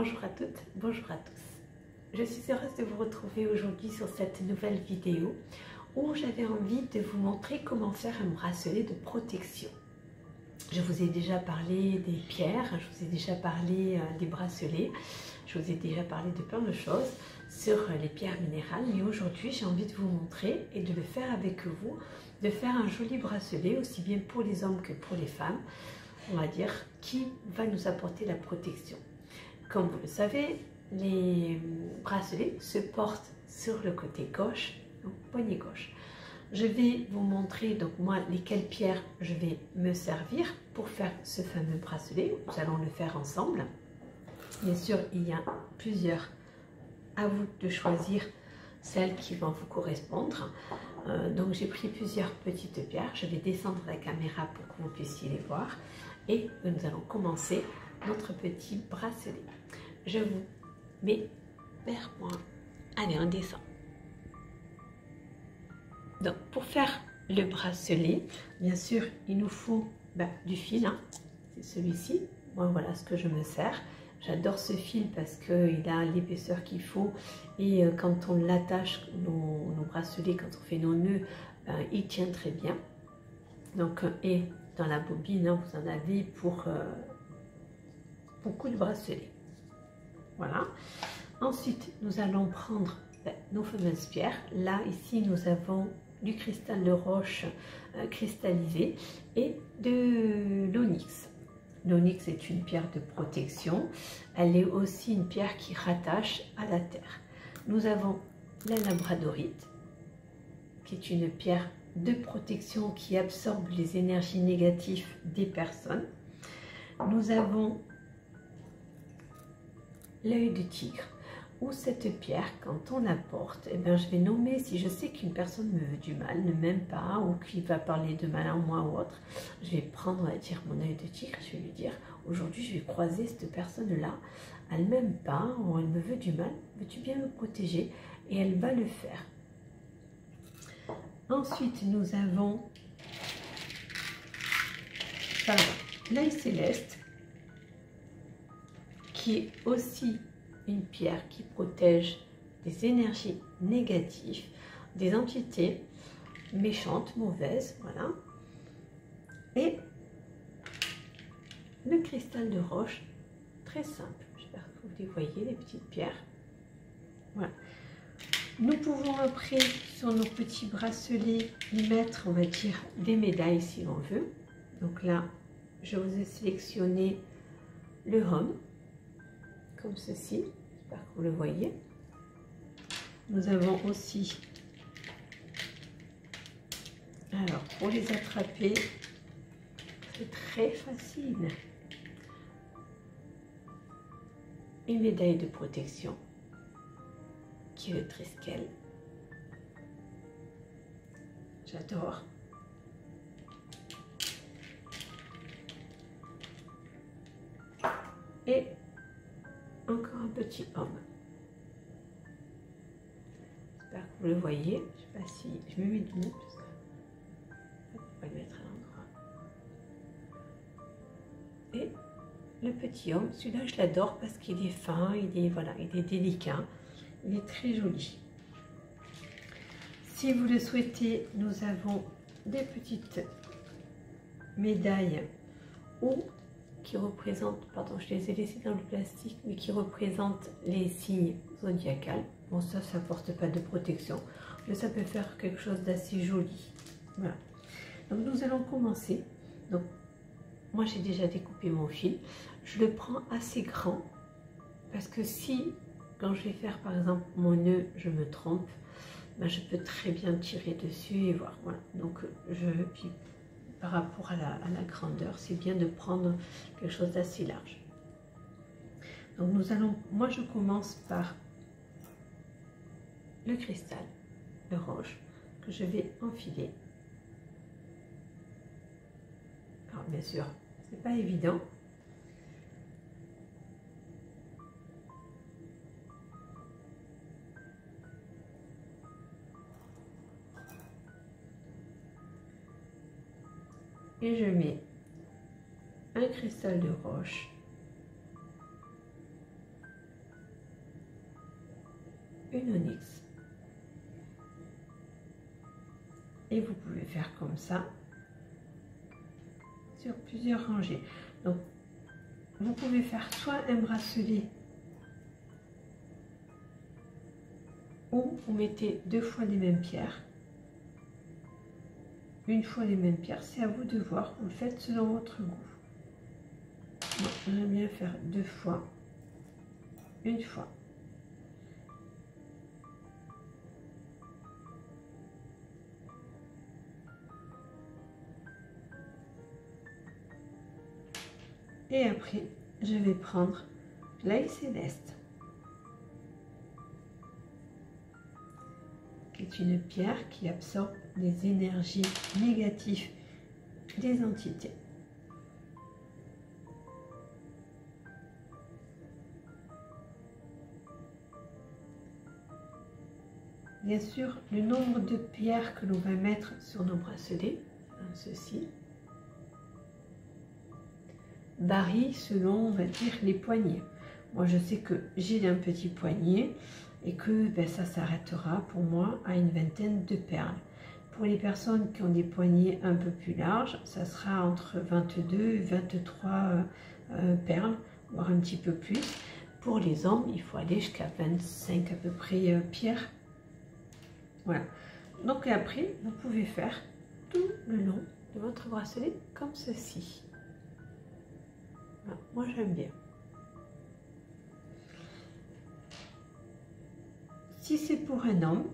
Bonjour à toutes, bonjour à tous. Je suis heureuse de vous retrouver aujourd'hui sur cette nouvelle vidéo où j'avais envie de vous montrer comment faire un bracelet de protection. Je vous ai déjà parlé des pierres, je vous ai déjà parlé des bracelets, je vous ai déjà parlé de plein de choses sur les pierres minérales, mais aujourd'hui j'ai envie de vous montrer et de le faire avec vous, de faire un joli bracelet aussi bien pour les hommes que pour les femmes, on va dire, qui va nous apporter la protection. Comme vous le savez, les bracelets se portent sur le côté gauche, donc poignet gauche. Je vais vous montrer donc moi lesquelles pierres je vais me servir pour faire ce fameux bracelet. Nous allons le faire ensemble. Bien sûr, il y a plusieurs. À vous de choisir celles qui vont vous correspondre. Donc j'ai pris plusieurs petites pierres. Je vais descendre la caméra pour que vous puissiez les voir. Et nous allons commencer notre petit bracelet. Je vous mets vers moi. Allez, on descend. Donc pour faire le bracelet, bien sûr, il nous faut du fil. Hein. C'est celui-ci. Moi, voilà ce que je me sers. J'adore ce fil parce qu'il a l'épaisseur qu'il faut et quand on l'attache, nos bracelets, quand on fait nos nœuds, il tient très bien. Donc, et dans la bobine, hein, vous en avez pour beaucoup de bracelets. Voilà. Ensuite, nous allons prendre nos fameuses pierres. Là, ici, nous avons du cristal de roche cristallisé et de l'onyx. L'onyx est une pierre de protection. Elle est aussi une pierre qui rattache à la terre. Nous avons la labradorite, qui est une pierre de protection qui absorbe les énergies négatives des personnes. Nous avons l'œil de tigre, où cette pierre, quand on la porte, je vais nommer, si je sais qu'une personne me veut du mal, ne m'aime pas, ou qui va parler de mal en moi ou autre, je vais prendre, on va dire, mon œil de tigre, je vais lui dire, aujourd'hui je vais croiser cette personne-là, elle ne m'aime pas, ou elle me veut du mal, veux-tu bien me protéger? Et elle va le faire. Ensuite, nous avons l'œil céleste, qui est aussi une pierre qui protège des énergies négatives, des entités méchantes, mauvaises, voilà. Et le cristal de roche, très simple. J'espère que vous les voyez, les petites pierres. Voilà. Nous pouvons après, sur nos petits bracelets, y mettre, on va dire, des médailles si l'on veut. Donc là, je vous ai sélectionné le homme, comme ceci. J'espère que vous le voyez. Nous avons aussi, alors pour les attraper, c'est très facile, une médaille de protection qui est le Triskel. J'adore. Et encore un petit homme. J'espère que vous le voyez. Je ne sais pas si je me mets debout. On va le mettre à l'endroit. Et le petit homme, celui-là je l'adore parce qu'il est fin, il est, voilà, il est délicat, il est très joli. Si vous le souhaitez, nous avons des petites médailles ou qui représentent, pardon, je les ai laissées dans le plastique, mais qui représentent les signes zodiacaux. Bon, ça n'apporte pas de protection, mais ça peut faire quelque chose d'assez joli. Voilà. Donc, nous allons commencer. Donc, moi, j'ai déjà découpé mon fil. Je le prends assez grand, parce que si, quand je vais faire, par exemple, mon nœud, je me trompe, je peux très bien tirer dessus et voir. Voilà. Donc, puis, par rapport à la grandeur, c'est bien de prendre quelque chose d'assez large. Donc nous allons, moi je commence par le cristal, le roche, que je vais enfiler. Alors bien sûr, c'est pas évident. Et je mets un cristal de roche onyx. Et vous pouvez faire comme ça sur plusieurs rangées. Donc, vous pouvez faire soit un bracelet où vous mettez 2 fois les mêmes pierres, une fois les mêmes pierres, c'est à vous de voir, vous le faites selon votre goût. Moi, j'aime bien faire 2 fois, une fois. Et après, je vais prendre l'ail céleste, qui est une pierre qui absorbe les énergies négatives des entités. Bien sûr, le nombre de pierres que l'on va mettre sur nos bracelets, ceci, varie selon, on va dire, les poignées. Moi, je sais que j'ai un petit poignet et que ben, ça s'arrêtera pour moi à une vingtaine de perles. Pour les personnes qui ont des poignets un peu plus larges, ça sera entre 22 et 23 perles, voire un petit peu plus. Pour les hommes, il faut aller jusqu'à 25 à peu près pierres. Voilà. Donc après, vous pouvez faire tout le long de votre bracelet comme ceci. Voilà. Moi, j'aime bien. Si c'est pour un homme,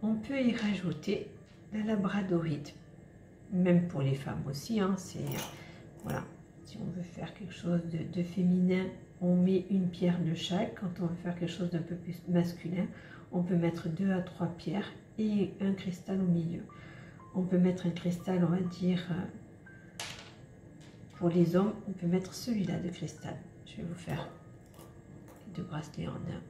on peut y rajouter la labradorite. Même pour les femmes aussi, hein, c'est voilà. Si on veut faire quelque chose de féminin, on met une pierre de chaque. Quand on veut faire quelque chose d'un peu plus masculin, on peut mettre 2 à 3 pierres et un cristal au milieu. On peut mettre un cristal, on va dire, pour les hommes, on peut mettre celui-là de cristal. Je vais vous faire les 2 bracelets en un.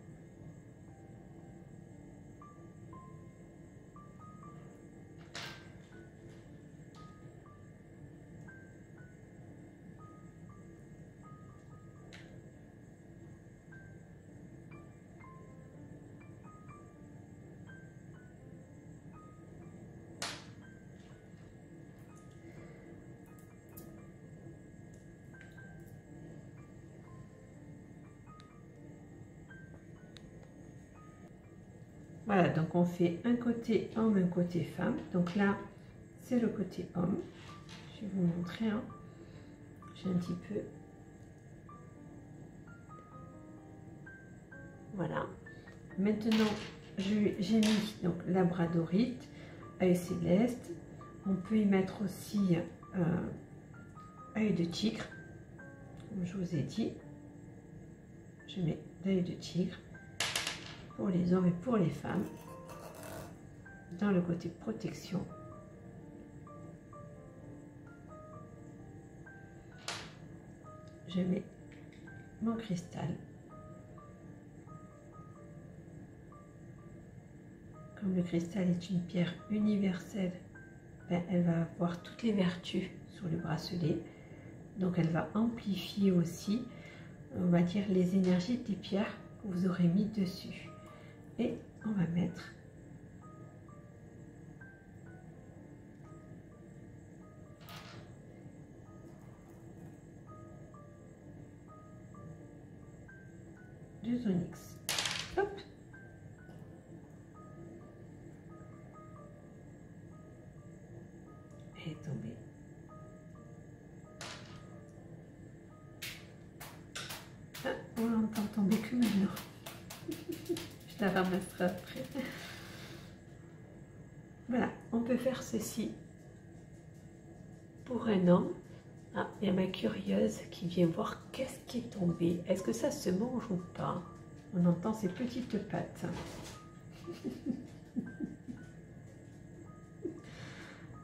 Voilà, donc on fait un côté homme, un côté femme. Donc là, c'est le côté homme. Je vais vous montrer. Hein. J'ai un petit peu. Voilà. Maintenant, j'ai mis donc labradorite, œil céleste. On peut y mettre aussi œil de tigre. Comme je vous ai dit, je mets l'œil de tigre pour les hommes et pour les femmes. Dans le côté protection. Je mets mon cristal. Comme le cristal est une pierre universelle, ben, elle va avoir toutes les vertus sur le bracelet. Donc elle va amplifier aussi, on va dire, les énergies des pierres que vous aurez mis dessus. Et on va mettre du onyx. Hop. Elle est tombée. Ah, on l'entend tomber que maintenant. Je la ramasserai après. Voilà, on peut faire ceci pour un homme. Ah, il y a ma curieuse qui vient voir qu'est-ce qui est tombé. Est-ce que ça se mange ou pas? On entend ses petites pattes.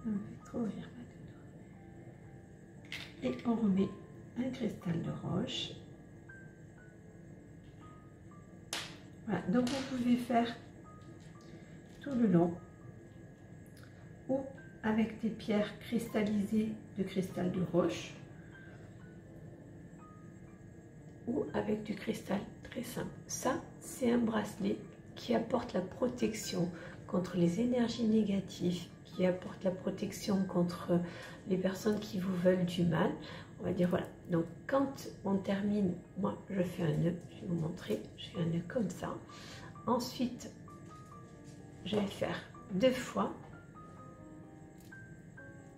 On va trop ouvrir là-dedans. Et on remet un cristal de roche. Voilà, donc vous pouvez faire tout le long ou avec des pierres cristallisées de cristal de roche ou avec du cristal très simple. Ça, c'est un bracelet qui apporte la protection contre les énergies négatives, qui apporte la protection contre les personnes qui vous veulent du mal. On va dire voilà. Donc quand on termine, moi je fais un nœud, je vais vous montrer, je fais un nœud comme ça. Ensuite, je vais faire 2 fois.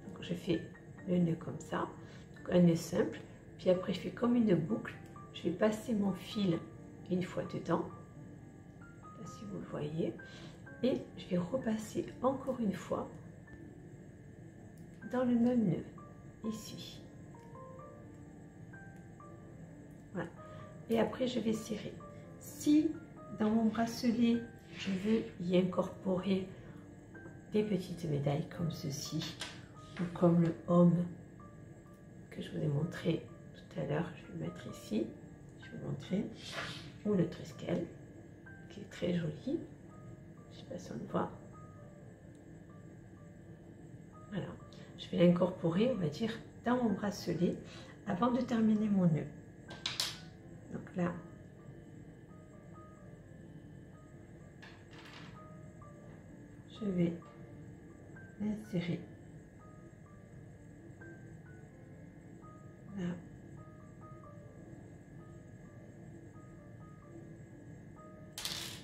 Donc je fais le nœud comme ça, donc un nœud simple. Puis après je fais comme une boucle. Je vais passer mon fil une fois dedans, là, si vous le voyez, et je vais repasser encore une fois dans le même nœud ici. Voilà. Et après je vais serrer. Si dans mon bracelet je veux y incorporer des petites médailles comme ceci, ou comme le homme que je vous ai montré tout à l'heure, je vais le mettre ici, je vais vous montrer, ou le triskel qui est très joli, je ne sais pas si on le voit. Voilà, je vais l'incorporer, on va dire, dans mon bracelet avant de terminer mon nœud. Donc là, je vais l'insérer là.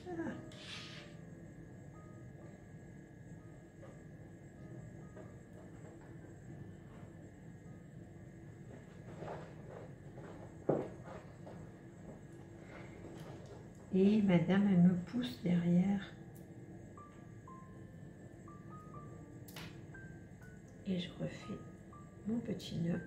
Voilà. Et madame, elle me pousse derrière. Et je refais mon petit nœud.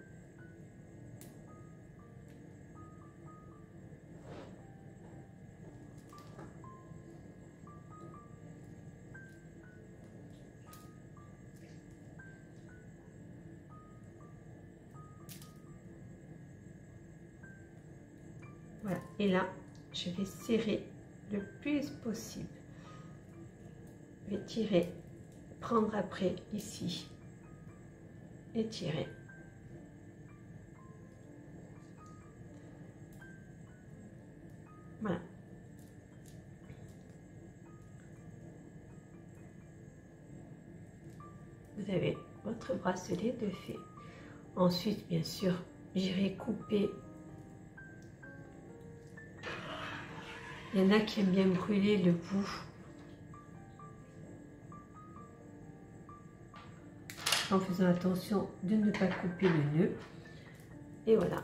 Voilà. Et là, je vais serrer le plus possible. Je vais tirer, prendre après ici et tirer. Voilà. Vous avez votre bracelet de fait. Ensuite, bien sûr, j'irai couper. Il y en a qui aiment bien brûler le bout. En faisant attention de ne pas couper le nœud. Et voilà,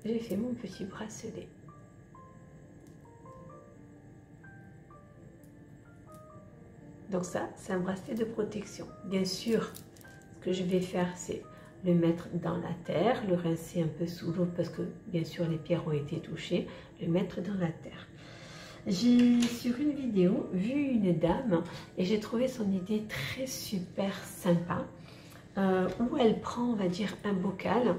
j'ai fait mon petit bracelet. Donc ça, c'est un bracelet de protection. Bien sûr, ce que je vais faire, c'est le mettre dans la terre, le rincer un peu sous l'eau parce que bien sûr les pierres ont été touchées, le mettre dans la terre. J'ai sur une vidéo vu une dame et j'ai trouvé son idée très super sympa où elle prend, on va dire, un bocal,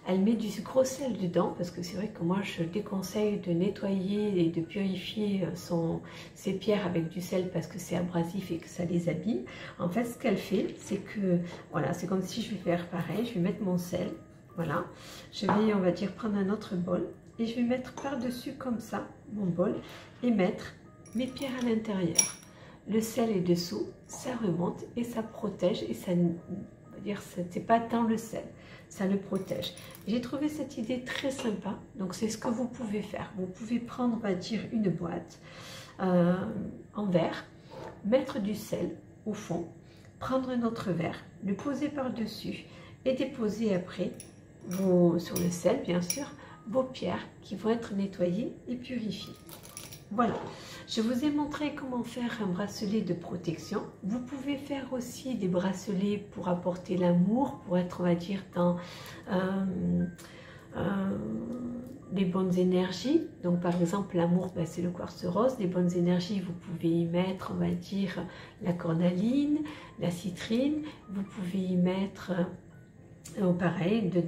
elle met du gros sel dedans parce que c'est vrai que moi je déconseille de nettoyer et de purifier ses pierres avec du sel parce que c'est abrasif et que ça les abîme. En fait, ce qu'elle fait, c'est que voilà, c'est comme si je vais faire pareil, je vais mettre mon sel, voilà, je vais, on va dire, prendre un autre bol et je vais mettre par-dessus comme ça mon bol et mettre mes pierres à l'intérieur. Le sel est dessous, ça remonte et ça protège et ça, on va dire, c'est pas tant le sel, ça le protège. J'ai trouvé cette idée très sympa, donc c'est ce que vous pouvez faire. Vous pouvez prendre, on va dire, une boîte en verre, mettre du sel au fond, prendre un autre verre, le poser par-dessus et déposer après sur le sel, bien sûr, vos pierres qui vont être nettoyées et purifiées. Voilà, je vous ai montré comment faire un bracelet de protection. Vous pouvez faire aussi des bracelets pour apporter l'amour, pour être, on va dire, dans les bonnes énergies. Donc par exemple, l'amour, ben, c'est le quartz rose. Les bonnes énergies, vous pouvez y mettre, on va dire, la cornaline, la citrine. Vous pouvez y mettre, pareil, de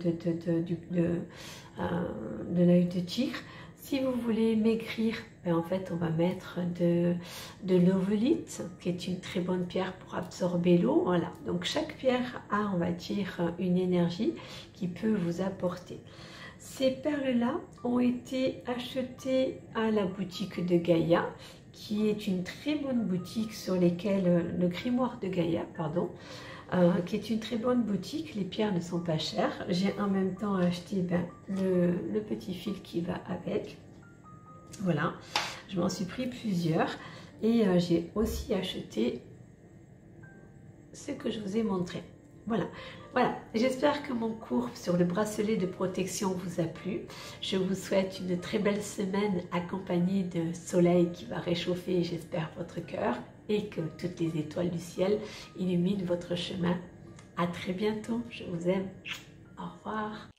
l'œil de tigre. Si vous voulez maigrir, ben en fait on va mettre de l'ovolite, qui est une très bonne pierre pour absorber l'eau. Voilà, donc chaque pierre a, on va dire, une énergie qui peut vous apporter. Ces perles-là ont été achetées à la boutique de Gaïa, qui est une très bonne boutique sur lesquelles, le grimoire de Gaïa, pardon, qui est une très bonne boutique. Les pierres ne sont pas chères. J'ai en même temps acheté le petit fil qui va avec. Voilà, je m'en suis pris plusieurs. Et j'ai aussi acheté ce que je vous ai montré. Voilà, voilà. J'espère que mon cours sur le bracelet de protection vous a plu. Je vous souhaite une très belle semaine accompagnée de soleil qui va réchauffer, j'espère, votre cœur et que toutes les étoiles du ciel illuminent votre chemin. À très bientôt. Je vous aime. Au revoir.